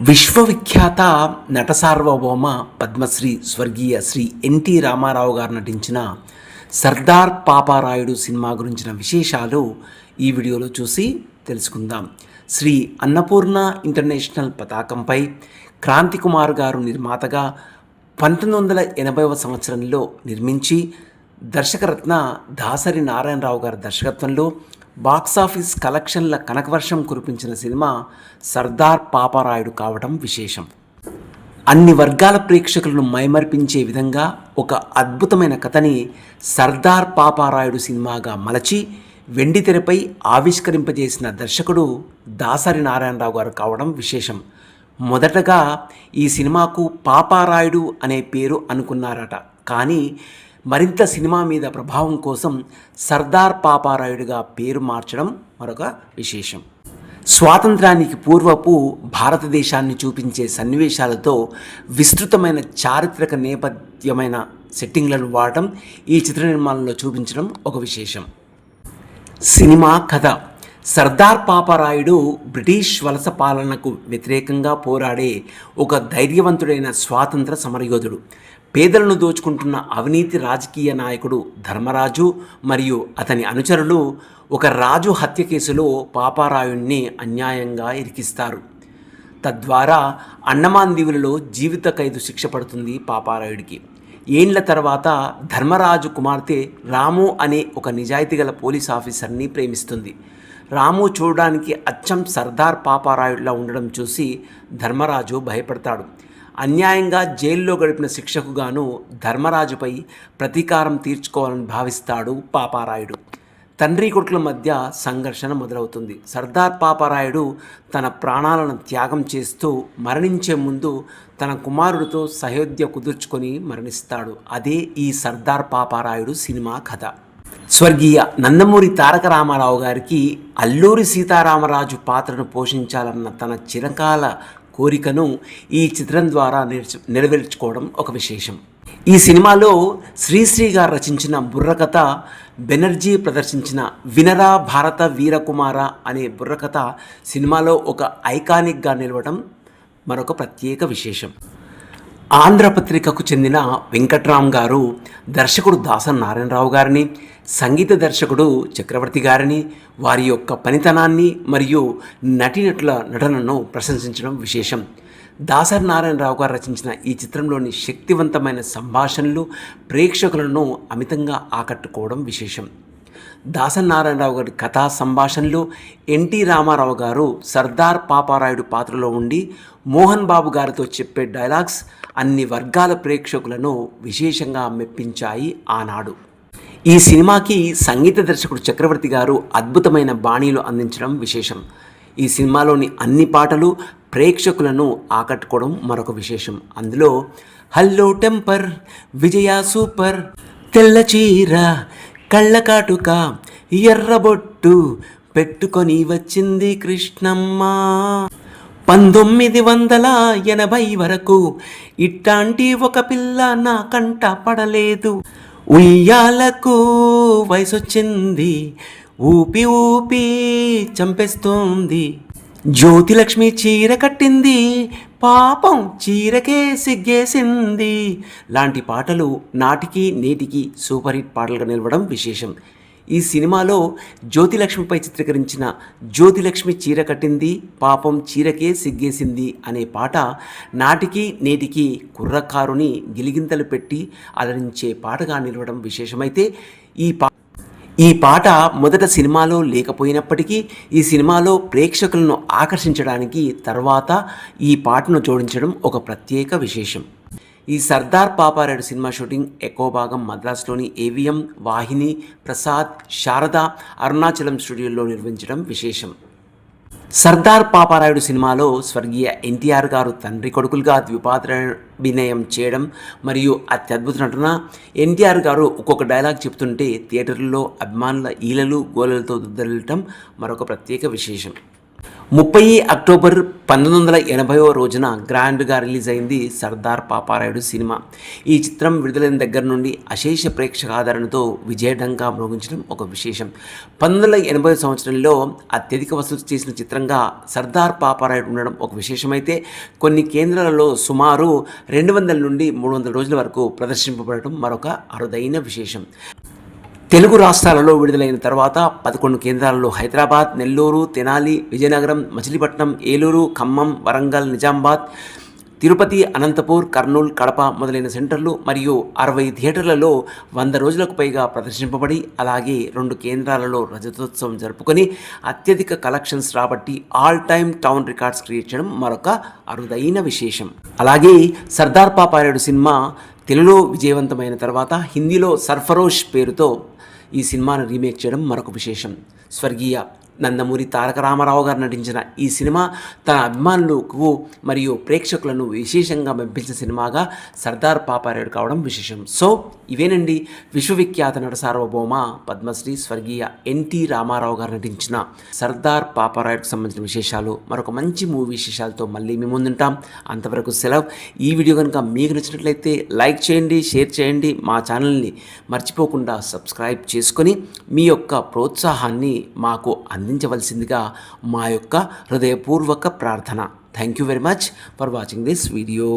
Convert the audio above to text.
విశ్వవిఖ్యాత నట సార్వభౌమ పద్మశ్రీ స్వర్గీయ శ్రీ ఎన్టీ రామారావు గారు నటించిన సర్దార్ పాపారాయుడు సినిమా గురించిన విశేషాలు ఈ వీడియోలో చూసి తెలుసుకుందాం. శ్రీ అన్నపూర్ణ ఇంటర్నేషనల్ పతాకంపై క్రాంతి కుమార్ గారు నిర్మాతగా 1980వ సంవత్సరంలో నిర్మించి దర్శకరత్న దాసరి నారాయణరావు గారి దర్శకత్వంలో బాక్సాఫీస్ కలెక్షన్ల కనకవర్షం కురిపించిన సినిమా సర్దార్ పాపారాయుడు కావడం విశేషం. అన్ని వర్గాల ప్రేక్షకులను మైమర్పించే విధంగా ఒక అద్భుతమైన కథని సర్దార్ పాపారాయుడు సినిమాగా మలచి వెండితెరపై ఆవిష్కరింపజేసిన దర్శకుడు దాసరి నారాయణరావు గారు కావడం విశేషం. మొదటగా ఈ సినిమాకు పాపారాయుడు అనే పేరు అనుకున్నారట, కానీ మరింత సినిమా మీద ప్రభావం కోసం సర్దార్ పాపారాయుడుగా పేరు మార్చడం మరొక విశేషం. స్వాతంత్రానికి పూర్వపు భారతదేశాన్ని చూపించే సన్నివేశాలతో విస్తృతమైన చారిత్రక నేపథ్యమైన సెట్టింగ్లను వాడటం ఈ చిత్ర నిర్మాణంలో చూపించడం ఒక విశేషం. సినిమా కథ: సర్దార్ పాపారాయుడు బ్రిటిష్ వలస పాలనకు వ్యతిరేకంగా పోరాడే ఒక ధైర్యవంతుడైన స్వాతంత్ర సమరయోధుడు. పేదలను దోచుకుంటున్న అవినీతి రాజకీయ నాయకుడు ధర్మరాజు మరియు అతని అనుచరులు ఒక రాజు హత్య కేసులో పాపారాయుడిని అన్యాయంగా ఇరికిస్తారు. తద్వారా అండమాన్ దీవులలో జీవిత ఖైదు శిక్ష పడుతుంది పాపారాయుడికి. ఏండ్ల తర్వాత ధర్మరాజు కుమార్తె రాము అనే ఒక నిజాయితీగల పోలీస్ ఆఫీసర్ని ప్రేమిస్తుంది. రాము చూడడానికి అచ్చం సర్దార్ పాపారాయుడులా ఉండడం చూసి ధర్మరాజు భయపడతాడు. అన్యాయంగా జైల్లో గడిపిన శిక్షకు గాను ధర్మరాజుపై ప్రతీకారం తీర్చుకోవాలని భావిస్తాడు పాపారాయుడు. తండ్రి కొడుకుల మధ్య సంఘర్షణ మొదలవుతుంది. సర్దార్ పాపారాయుడు తన ప్రాణాలను త్యాగం చేస్తూ మరణించే ముందు తన కుమారుడితో సయోధ్య కుదుర్చుకొని మరణిస్తాడు. అదే ఈ సర్దార్ పాపారాయుడు సినిమా కథ. స్వర్గీయ నందమూరి తారక రామారావు గారికి అల్లూరి సీతారామరాజు పాత్రను పోషించాలన్న తన చిరకాల కోరికను ఈ చిత్రం ద్వారా నెరవేర్చుకోవడం ఒక విశేషం. ఈ సినిమాలో శ్రీశ్రీ గారు రచించిన బుర్రకథ, బెనర్జీ ప్రదర్శించిన వినరా భారత వీరకుమార అనే బుర్రకథ సినిమాలో ఒక ఐకానిక్గా నిలవడం మరొక ప్రత్యేక విశేషం. ఆంధ్రపత్రికకు చెందిన వెంకట్రామ్ గారు దర్శకుడు దాసరి నారాయణరావు గారిని, సంగీత దర్శకుడు చక్రవర్తి గారిని వారి యొక్క పనితనాన్ని మరియు నటీనటుల నటనను ప్రశంసించడం విశేషం. దాసరి నారాయణరావు గారు రచించిన ఈ చిత్రంలోని శక్తివంతమైన సంభాషణలు ప్రేక్షకులను అమితంగా ఆకట్టుకోవడం విశేషం. దాసరి నారాయణరావు గారి కథా సంభాషణలు ఎన్టీ రామారావు గారు సర్దార్ పాపారాయుడు పాత్రలో ఉండి మోహన్ బాబు గారితో చెప్పే డైలాగ్స్ అన్ని వర్గాల ప్రేక్షకులను విశేషంగా మెప్పించాయి ఆనాడు. ఈ సినిమాకి సంగీత దర్శకుడు చక్రవర్తి గారు అద్భుతమైన బాణీలు అందించడం విశేషం. ఈ సినిమాలోని అన్ని పాటలు ప్రేక్షకులను ఆకట్టుకోవడం మరొక విశేషం. అందులో హల్లో టెంపర్, విజయ సూపర్, తెల్ల చీర, కళ్ళకాటుక, ఎర్రబొట్టు పెట్టుకొని వచ్చింది కృష్ణమ్మ, 1980 వరకు ఇట్లాంటి ఒక పిల్ల నా కంట పడలేదు, ఉయ్యాలకు వయసొచ్చింది, ఊపి ఊపి చంపేస్తోంది, జ్యోతిలక్ష్మి చీర కట్టింది, పాపం చీరకే సిగ్గేసింది లాంటి పాటలు నాటికి నేటికి సూపర్ హిట్ పాటలుగా నిలవడం విశేషం. ఈ సినిమాలో జ్యోతిలక్ష్మిపై చిత్రీకరించిన జ్యోతిలక్ష్మి చీర కట్టింది, పాపం చీరకే సిగ్గేసింది అనే పాట నాటికి నేటికి కుర్రకారుని గిలిగింతలు పెట్టి అలరించే పాటగా నిలవడం విశేషమైతే ఈ పాట మొదట సినిమాలో లేకపోయినప్పటికీ ఈ సినిమాలో ప్రేక్షకులను ఆకర్షించడానికి తర్వాత ఈ పాటను జోడించడం ఒక ప్రత్యేక విశేషం. ఈ సర్దార్ పాపారాయుడు సినిమా షూటింగ్ ఎక్కువ భాగం మద్రాసులోని ఏవిఎం, వాహిని, ప్రసాద్, శారద, అరుణాచలం స్టూడియోలో నిర్వహించడం విశేషం. సర్దార్ పాపారాయుడు సినిమాలో స్వర్గీయ ఎన్టీఆర్ గారు తండ్రి కొడుకులుగా ద్విపాత్రాభినయం చేయడం మరియు అత్యద్భుత నటన. ఎన్టీఆర్ గారు ఒక్కొక్క డైలాగ్ చెప్తుంటే థియేటర్లలో అభిమానుల ఈలలు గోలలతో దుద్దరిల్లటం మరొక ప్రత్యేక విశేషం. 30 అక్టోబర్ 1980 రోజున గ్రాండ్గా రిలీజ్ అయింది సర్దార్ పాపారాయుడు సినిమా. ఈ చిత్రం విడుదలైన దగ్గర నుండి అశేష ప్రేక్షక ఆదరణతో విజయఢంకా మ్రోగించడం ఒక విశేషం. 1980 సంవత్సరంలో అత్యధిక వసూలు చేసిన చిత్రంగా సర్దార్ పాపారాయుడు ఉండడం ఒక విశేషమైతే, కొన్ని కేంద్రాలలో సుమారు 200 నుండి 300 రోజుల వరకు ప్రదర్శింపబడటం మరొక అరుదైన విశేషం. తెలుగు రాష్ట్రాలలో విడుదలైన తర్వాత 11 కేంద్రాలలో హైదరాబాద్, నెల్లూరు, తెనాలి, విజయనగరం, మచిలీపట్నం, ఏలూరు, ఖమ్మం, వరంగల్, నిజామాబాద్, తిరుపతి, అనంతపూర్, కర్నూలు, కడప మొదలైన సెంటర్లు మరియు 60 థియేటర్లలో 100 రోజులకు పైగా ప్రదర్శింపబడి, అలాగే 2 కేంద్రాలలో రజతోత్సవం జరుపుకొని అత్యధిక కలెక్షన్స్ రాబట్టి all time town records create చేయడం మరొక అరుదైన విశేషం. అలాగే సర్దార్ పాపారాయుడు సినిమా తెలుగులో విజయవంతమైన తర్వాత హిందీలో సర్ఫరోష్ పేరుతో ఈ సినిమాను రీమేక్ చేయడం మరొక విశేషం. స్వర్గీయ నందమూరి తారక రామారావు గారు నటించిన ఈ సినిమా తన అభిమానులకు మరియు ప్రేక్షకులను విశేషంగా మెప్పించిన సినిమాగా సర్దార్ పాపారాయుడు కావడం విశేషం. సో ఇవేనండి విశ్వవిఖ్యాత నట సార్వభౌమ పద్మశ్రీ స్వర్గీయ ఎన్టీ రామారావు గారు నటించిన సర్దార్ పాపారాయుడుకు సంబంధించిన విశేషాలు. మరొక మంచి మూవీ విశేషాలతో మళ్ళీ మీ ముందుంటాం. అంతవరకు సెలవు. ఈ వీడియో కనుక మీకు నచ్చినట్లయితే లైక్ చేయండి, షేర్ చేయండి. మా ఛానల్ని మర్చిపోకుండా సబ్స్క్రైబ్ చేసుకొని మీ యొక్క ప్రోత్సాహాన్ని మాకు అందించవలసిందిగా మా యొక్క హృదయపూర్వక ప్రార్థన. Thank you very much for watching this video.